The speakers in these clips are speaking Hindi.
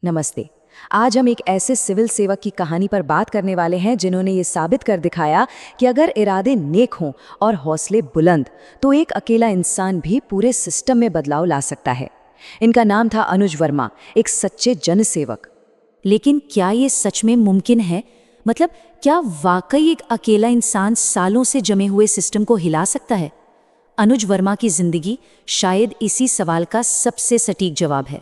नमस्ते। आज हम एक ऐसे सिविल सेवक की कहानी पर बात करने वाले हैं जिन्होंने ये साबित कर दिखाया कि अगर इरादे नेक हों और हौसले बुलंद तो एक अकेला इंसान भी पूरे सिस्टम में बदलाव ला सकता है। इनका नाम था अनुज वर्मा, एक सच्चे जनसेवक। लेकिन क्या ये सच में मुमकिन है? मतलब क्या वाकई एक अकेला इंसान सालों से जमे हुए सिस्टम को हिला सकता है? अनुज वर्मा की जिंदगी शायद इसी सवाल का सबसे सटीक जवाब है।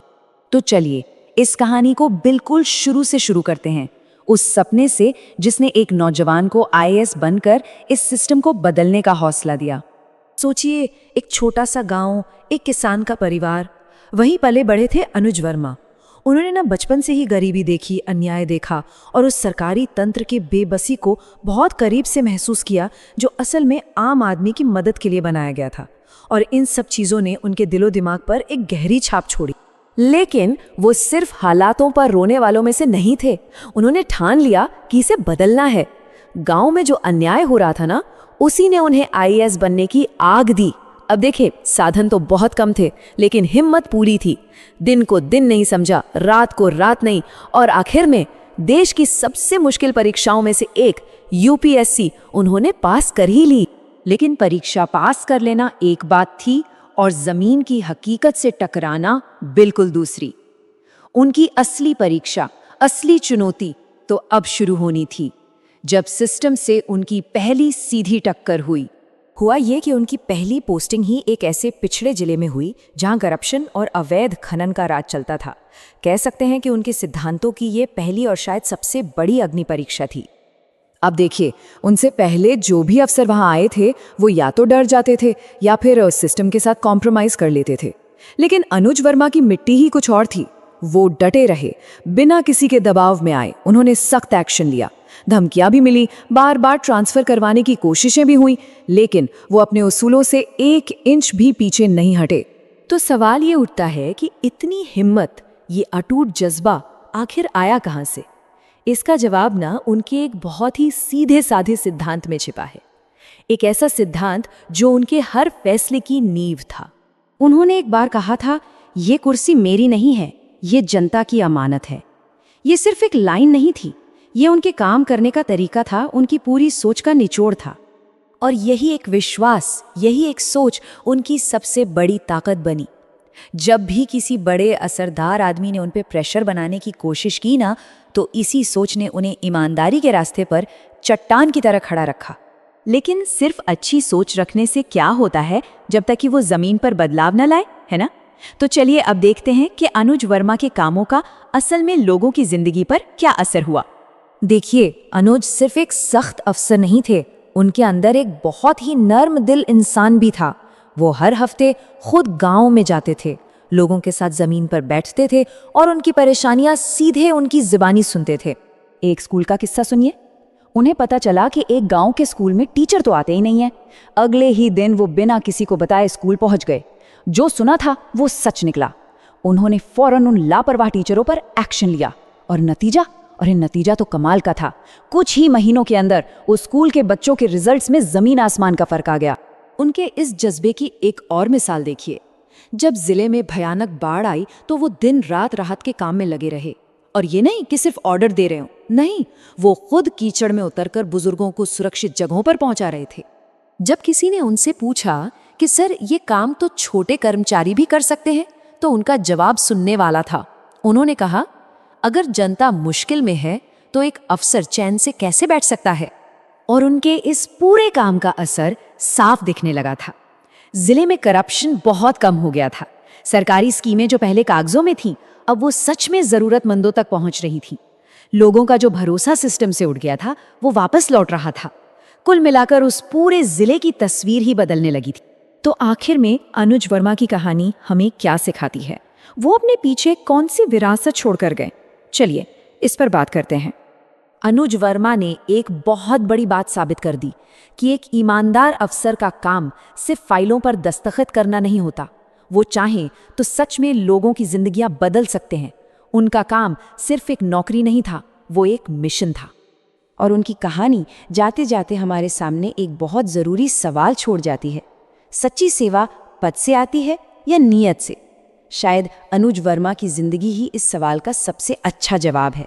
तो चलिए इस कहानी को बिल्कुल शुरू से शुरू करते हैं, उस सपने से जिसने एक नौजवान को आईएएस बनकर इस सिस्टम को बदलने का हौसला दिया। सोचिए, एक छोटा सा गांव, एक किसान का परिवार, वहीं पले बड़े थे अनुज वर्मा। उन्होंने ना बचपन से ही गरीबी देखी, अन्याय देखा और उस सरकारी तंत्र की बेबसी को बहुत करीब से महसूस किया जो असल में आम आदमी की मदद के लिए बनाया गया था। और इन सब चीज़ों ने उनके दिलो दिमाग पर एक गहरी छाप छोड़ी। लेकिन वो सिर्फ हालातों पर रोने वालों में से नहीं थे। उन्होंने ठान लिया कि इसे बदलना है। गांव में जो अन्याय हो रहा था ना, उसी ने उन्हें आईएएस बनने की आग दी। अब देखिए, साधन तो बहुत कम थे लेकिन हिम्मत पूरी थी। दिन को दिन नहीं समझा, रात को रात नहीं, और आखिर में देश की सबसे मुश्किल परीक्षाओं में से एक यूपीएससी उन्होंने पास कर ही ली। लेकिन परीक्षा पास कर लेना एक बात थी और जमीन की हकीकत से टकराना बिल्कुल दूसरी। उनकी असली परीक्षा, असली चुनौती तो अब शुरू होनी थी, जब सिस्टम से उनकी पहली सीधी टक्कर हुई। हुआ ये कि उनकी पहली पोस्टिंग ही एक ऐसे पिछड़े जिले में हुई जहां करप्शन और अवैध खनन का राज चलता था। कह सकते हैं कि उनके सिद्धांतों की ये पहली और शायद सबसे बड़ी अग्नि परीक्षा थी। अब देखिए, उनसे पहले जो भी अफसर वहां आए थे वो या तो डर जाते थे या फिर सिस्टम के साथ कॉम्प्रोमाइज कर लेते थे। लेकिन अनुज वर्मा की मिट्टी ही कुछ और थी। वो डटे रहे, बिना किसी के दबाव में आए। उन्होंने सख्त एक्शन लिया। धमकियां भी मिली, बार बार ट्रांसफर करवाने की कोशिशें भी हुई, लेकिन वो अपने उसूलों से 1 इंच भी पीछे नहीं हटे। तो सवाल ये उठता है कि इतनी हिम्मत, ये अटूट जज्बा आखिर आया कहाँ से? इसका जवाब ना उनके एक बहुत ही सीधे साधे सिद्धांत में छिपा है। एक ऐसा सिद्धांत जो उनके हर फैसले की नींव था। उन्होंने एक बार कहा था, ये कुर्सी मेरी नहीं है, ये जनता की अमानत है। ये सिर्फ एक लाइन नहीं थी, ये उनके काम करने का तरीका था, उनकी पूरी सोच का निचोड़ था। और यही एक विश्वास, यही एक सोच उनकी सबसे बड़ी ताकत बनी। जब भी किसी बड़े असरदार आदमी ने उन पे प्रेशर बनाने की कोशिश की ना, तो इसी सोच ने उन्हें ईमानदारी के रास्ते पर चट्टान की तरह खड़ा रखा। लेकिन सिर्फ अच्छी सोच रखने से क्या होता है जब तक कि वो जमीन पर बदलाव न लाए, है ना? तो चलिए अब देखते हैं कि अनुज वर्मा के कामों का असल में लोगों की जिंदगी पर क्या असर हुआ। देखिए, अनुज सिर्फ एक सख्त अफसर नहीं थे, उनके अंदर एक बहुत ही नर्म दिल इंसान भी था। वो हर हफ्ते खुद गांव में जाते थे, लोगों के साथ जमीन पर बैठते थे और उनकी परेशानियां सीधे उनकी जुबानी सुनते थे। एक स्कूल का किस्सा सुनिए। उन्हें पता चला कि एक गांव के स्कूल में टीचर तो आते ही नहीं है। अगले ही दिन वो बिना किसी को बताए स्कूल पहुंच गए। जो सुना था वो सच निकला। उन्होंने फौरन उन लापरवाह टीचरों पर एक्शन लिया और नतीजा तो कमाल का था। कुछ ही महीनों के अंदर उस स्कूल के बच्चों के रिजल्ट्स में जमीन आसमान का फर्क आ गया। उनके इस जज्बे की एक और मिसाल देखिए। जब जिले में भयानक बाढ़ आई तो वो दिन रात राहत के काम में लगे रहे। और ये नहीं कि सिर्फ ऑर्डर दे रहे हो, नहीं, वो खुद कीचड़ में उतरकर बुजुर्गों को सुरक्षित जगहों पर पहुंचा रहे थे। जब किसी ने उनसे पूछा कि सर, ये काम तो छोटे कर्मचारी भी कर सकते हैं, तो उनका जवाब सुनने वाला था। उन्होंने कहा, अगर जनता मुश्किल में है तो एक अफसर चैन से कैसे बैठ सकता है? और उनके इस पूरे काम का असर साफ दिखने लगा था। जिले में करप्शन बहुत कम हो गया था। सरकारी स्कीमें जो पहले कागजों में थीं, अब वो सच में जरूरतमंदों तक पहुंच रही थीं। लोगों का जो भरोसा सिस्टम से उठ गया था वो वापस लौट रहा था। कुल मिलाकर उस पूरे जिले की तस्वीर ही बदलने लगी थी। तो आखिर में अनुज वर्मा की कहानी हमें क्या सिखाती है? वो अपने पीछे कौन सी विरासत छोड़कर गए? चलिए इस पर बात करते हैं। अनुज वर्मा ने एक बहुत बड़ी बात साबित कर दी कि एक ईमानदार अफसर का काम सिर्फ फाइलों पर दस्तखत करना नहीं होता। वो चाहें तो सच में लोगों की जिंदगियां बदल सकते हैं। उनका काम सिर्फ एक नौकरी नहीं था, वो एक मिशन था। और उनकी कहानी जाते जाते हमारे सामने एक बहुत ज़रूरी सवाल छोड़ जाती है। सच्ची सेवा पद से आती है या नीयत से? शायद अनुज वर्मा की जिंदगी ही इस सवाल का सबसे अच्छा जवाब है।